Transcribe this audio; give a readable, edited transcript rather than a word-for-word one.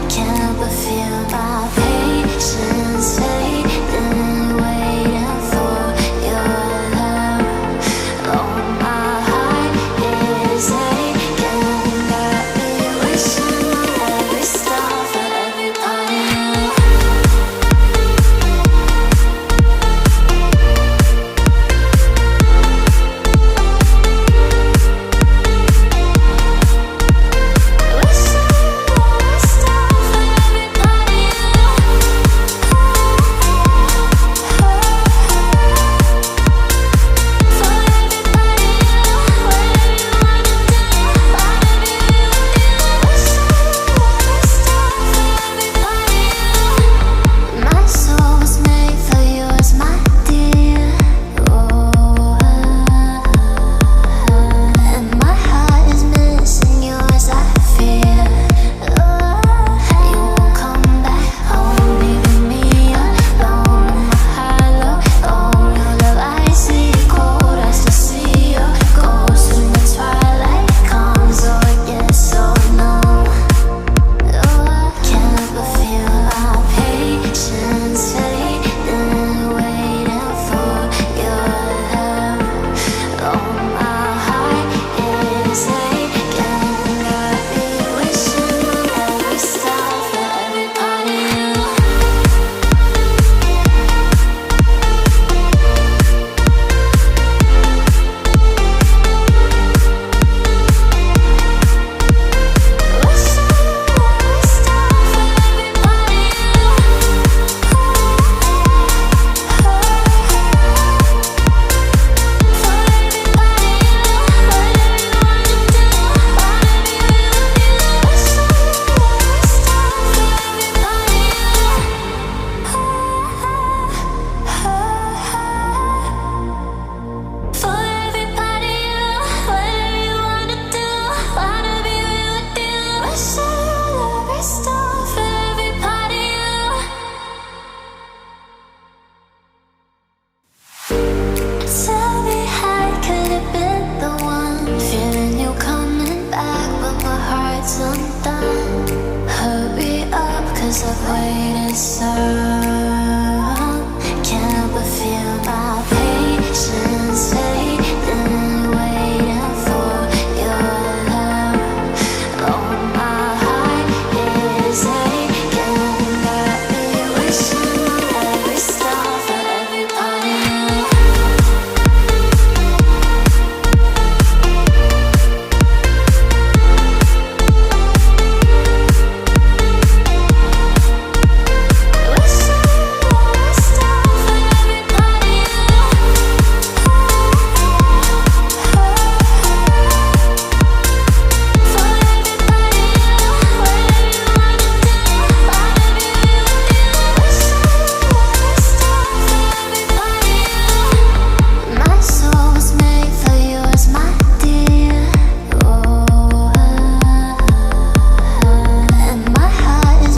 Can't but feel my patience fading, waiting for your love. Oh, my heart is aching, got me wishing on every star for every part of you. Tell me how I could have been the one, feeling you coming back, but my heart's undone. Hurry up, 'cause I've waited so